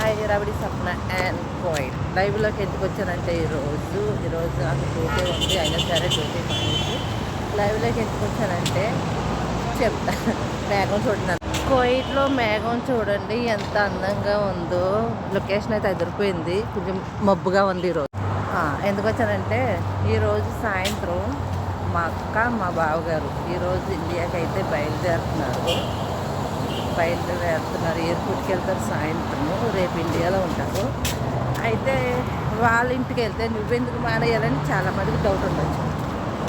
Hi రవిడి Sapna and కోయిడ్ లైవ్లోకి ఎందుకు వచ్చానంటే ఈరోజు నాకు డ్యూటీ ఉంది, అయినా సరే డ్యూటీ మానేసి లైవ్లోకి ఎందుకు వచ్చానంటే చెప్తా. మేఘం చూడండి, కోయిట్లో మేఘం చూడండి ఎంత అందంగా ఉందో. లొకేషన్ అయితే ఎదిరిపోయింది, కొంచెం మబ్బుగా ఉంది ఈరోజు. ఎందుకు వచ్చానంటే ఈరోజు సాయంత్రం మా అక్క మా బావగారు ఈరోజు ఇండియాకి అయితే బయలుదేరుతున్నారు, ఎయిర్పోర్ట్కి వెళ్తారు సాయంత్రము. రేపు ఇండియాలో ఉంటారు. అయితే వాళ్ళ ఇంటికి వెళ్తే నువ్వెందుకు మానేయాలని చాలామందికి డౌట్ ఉండొచ్చు.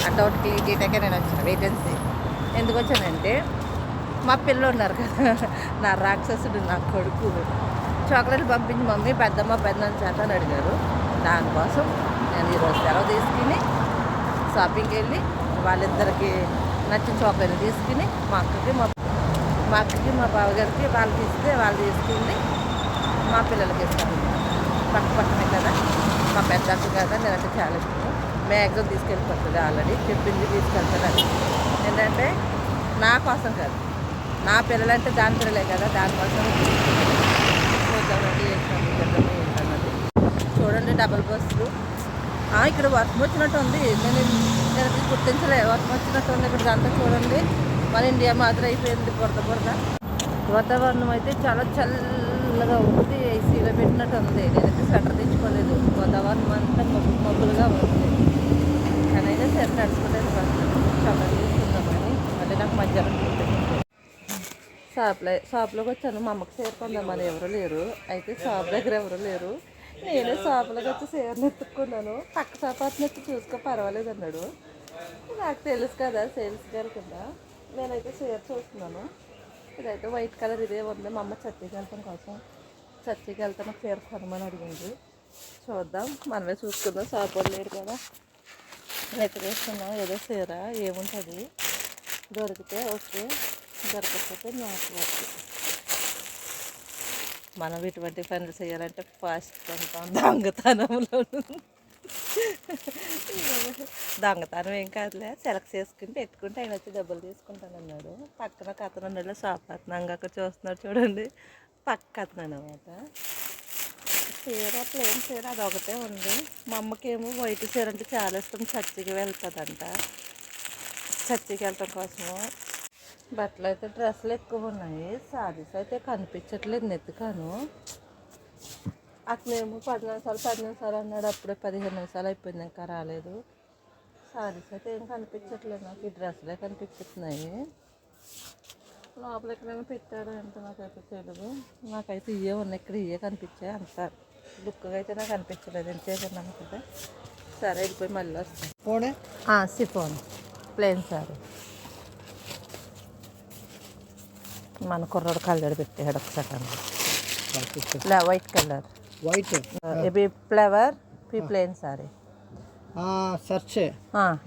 ఆ డౌట్ క్లియర్ చేయటాకే నేను వచ్చాను. వేకెన్సీ ఎందుకు వచ్చానంటే మా పిల్లలు ఉన్నారు కదా, నా రాక్షసుడు నా కొడుకు చాక్లెట్లు పంపించి మమ్మీ పెద్దమ్మ పెద్దమ్మ చేత అని అడిగారు. దానికోసం నేను ఈరోజు సెలవు తీసుకుని షాపింగ్కి వెళ్ళి వాళ్ళిద్దరికి నచ్చిన చాక్లెట్లు తీసుకుని మా అక్కకి మా బావగారికి వాళ్ళకి ఇస్తే వాళ్ళు తీసుకెళ్ళి మా పిల్లలకి ఇస్తాను. పక్కనే కదా, మా పెద్ద అక్క కదా, నేనంటే చాలా ఇష్టం. మ్యాక్సిమం తీసుకెళ్ళిపోతుంది, ఆల్రెడీ చెప్పింది తీసుకెళ్తాను. ఏంటంటే నా కోసం కాదు, నా పిల్లలంటే దాని పిల్లలే కదా, దానికోసం చూద్దామండి ఏంటన్నది. చూడండి డబుల్ బస్సులు. ఇక్కడ వర్షం వచ్చినట్టు ఉంది, నేను గుర్తించలే. వర్షం వచ్చినట్టు ఉంది ఇక్కడ దాంట్లో. చూడండి మన ఇండియా మాత్రం అయిపోయింది బురద. వాతావరణం అయితే చాలా చల్లగా ఉంది, ఏసీలో పెట్టినట్టు ఉంది. నేనైతే స్వెటర్ తెచ్చుకోలేదు, వాతావరణం అంతా మబ్బులుగా ఉంది. కానీ అయినా సరే నడుచుకోలేదు, స్వెటర్ తీసుకుందామని. మళ్ళీ నాకు మధ్యాహ్నం షాప్లోకి వచ్చాను. మా అమ్మకి చేరుకుందామని ఎవరు లేరు. అయితే షాప్ దగ్గర ఎవరు లేరు. నేనే షాపులోకి వచ్చి చీరను ఎత్తుక్కున్నాను. పక్క షాప్ అతను చూసుకో పర్వాలేదు అన్నాడు. నాకు తెలుసు కదా సేల్స్ గారు కింద. నేనైతే చీర చూస్తున్నాను. ఇదైతే వైట్ కలర్ ఇదే ఉంది. మా అమ్మ చర్చికి వెళ్తాం కోసం, చర్చికి వెళ్తాను చీర కొనమని అడిగింది. చూద్దాం, మనమే చూసుకుందాం. షాప్ లేరు కదా, నెట్ వేసుకున్నాం. ఏదో చీర ఏముంటుంది, దొరికితే ఓకే, దొరకకపోతే నాకు ఓకే. మనం ఇటువంటి పనులు చేయాలంటే ఫాస్ట్ ఉంటాం. దొంగతనం ఏం కాదులే, సెలెక్ట్ చేసుకుని పెట్టుకుంటే ఆయన వచ్చి డబ్బులు తీసుకుంటాను అన్నాడు. పక్కన అతను ఉన్నాడు, షాప్ అతను అక్కడ చూస్తున్నాడు చూడండి, పక్క అతను అనమాట. చీర ప్లేన్ చీర అదొకటే ఉంది. మా అమ్మకేమో వైట్ చీర అంటే చాలా ఇష్టం. చర్చికి వెళ్తుందంట, చర్చికి వెళ్ళటం కోసము. బట్టలు అయితే డ్రెస్సులు ఎక్కువ ఉన్నాయి, సారీస్ అయితే కనిపించట్లేదు. నెత్తుకాను అతనేమో 10 నిమిషాలు అన్నాడు, అప్పుడే 15 నిమిషాలు అయిపోయింది, ఇంకా రాలేదు. సారీస్ అయితే ఏం కనిపించట్లేదు నాకు, ఈ డ్రెస్సులే కనిపిస్తున్నాయి. లోపల ఎక్కడైనా పెట్టాడు అంటే నాకైతే తెలియదు. నాకైతే ఇవే ఉన్నాయి, ఇక్కడ ఇవే కనిపించాయి. అంత లుక్గా అయితే నాకు అనిపించలేదు. ఎంత చేసాను కదా, సరే వెళ్ళిపోయి మళ్ళీ వస్తాను. సిఫోన్ ప్లేన్ సారీ మన కుర్రాడు కలర్ పెట్టాడు ఒకసారి. వైట్ కలర్, వైట్ एबी फ्लेवर पी प्लेन सारी सर्च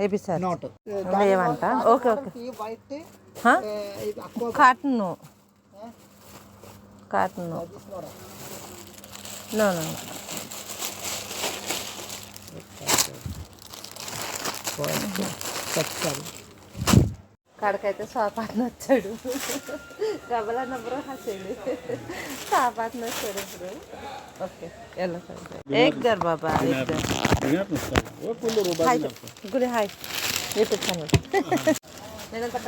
एबी सर नोट ఏమంట. ఓకే వైట్ కాటన్ నో కాడకైతే సాపాతను వచ్చాడు. గబలన్న బ్రో హసేది సాపాతను వచ్చాడు ఇప్పుడు. ఓకే ఎలా एक दर बाबा గుడి హాయ్ యూట్యూబ్ ఛానల్. నేనైతే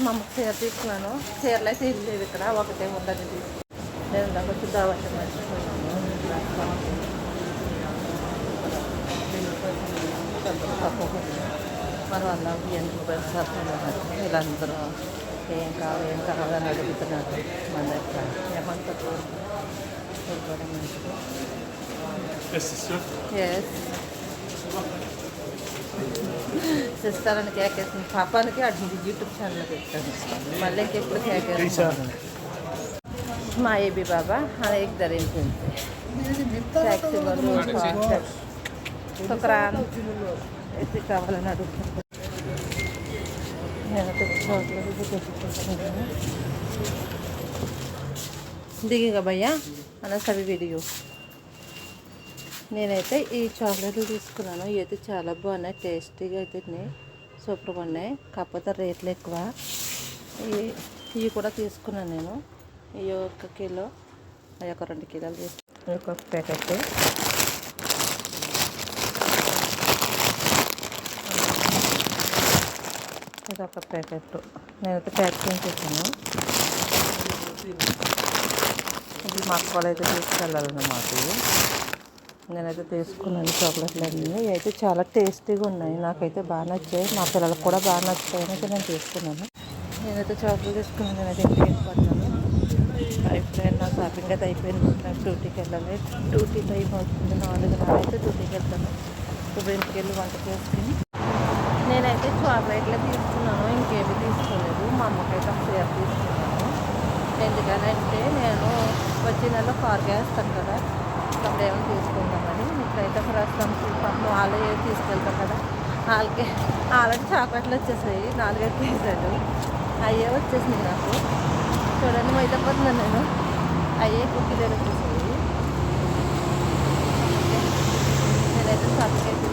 మా అమ్మకి చీర తీసుకున్నాను. చీరలు అయితే ఇది లేదు ఇక్కడ, ఒకటే ఉండదు. నేను దాకా వచ్చి దావట్ మర్చిపోయాను. మరి వాళ్ళ ఎందుకు వీళ్ళందరూ ఏం కావాలని అడుగుతున్నారు. మన దగ్గర ఏమంతా చూడడం మంచిది. ఎస్ సిస్టర్ అని కేకేసింది, పాపానికి అడిగింది. యూట్యూబ్ ఛానల్ పెట్టాను, మళ్ళీ ఇంకెప్పుడు కేకేస్తాను. మా ఏబీ బాబా అలా एक दरेल टैक्सी बोलो शुक्रान ऐसे కావాలని అడుగుతుంది. నేనైతే దిగిగా భయ్యా అన్న సవి వీడియో. నేనైతే ఈ చాక్లెట్లు తీసుకున్నాను. ఇవైతే చాలా బాగున్నాయి, టేస్టీగా అయితే సూపర్గా ఉన్నాయి. కాకపోతే రేట్లు ఎక్కువ. ఇవి కూడా తీసుకున్నాను నేను. ఇవి 1 కిలో అవి ఒక 2 కిలోలు తీసుకున్నాను. ఒక ప్యాకెట్, ఇది ఒక ప్యాకెట్. నేనైతే ప్యాకింగ్ చేశాను. ఇది మా అక్క అయితే తీసుకెళ్ళాలన్నమాట. నేనైతే తీసుకున్నాను చాక్లెట్లు అన్నీ. అయితే చాలా టేస్టీగా ఉన్నాయి, నాకైతే బాగా నచ్చాయి, మా పిల్లలకు కూడా బాగా నచ్చాయని అయితే నేను తీసుకున్నాను. నేనైతే చాక్లెట్ తీసుకున్నాను. నేనైతే ఇంటికి వెళ్ళిపోతున్నాను. అయిపోయింది నా షాపింగ్ అయితే అయిపోయింది. నాకు డ్యూటీకి వెళ్ళాలి. డ్యూటీ టైం అవుతుంది, 4:30 అయితే డ్యూటీకి వెళ్తాను. ఇప్పుడు ఇంటికి వెళ్ళి వంట చేసుకుని నేనైతే చాక్లెట్లే తీసుకున్నాను, ఇంకేమీ తీసుకోలేదు. మా అమ్మకైతే ఒక చీర తీసుకున్నాను. ఎందుకనంటే నేను వచ్చే నెలలో కార్ వేస్తాను కదా, అప్పుడు ఏమైనా తీసుకుందామని. ఇప్పుడైతే ప్రస్తుతానికి పాపం వాళ్ళు తీసుకెళ్తాం కదా, వాళ్ళకి ఆల్రెడీ చాక్లెట్లు వచ్చేసాయి, 4-5 కేజీలు అయ్యే వచ్చేసినాయి నాకు. చూడండి మైదపోతున్నాను నేను, అయ్యే కుక్కీలు వచ్చేసాయి. నేనైతే షాపింగ్ అయితే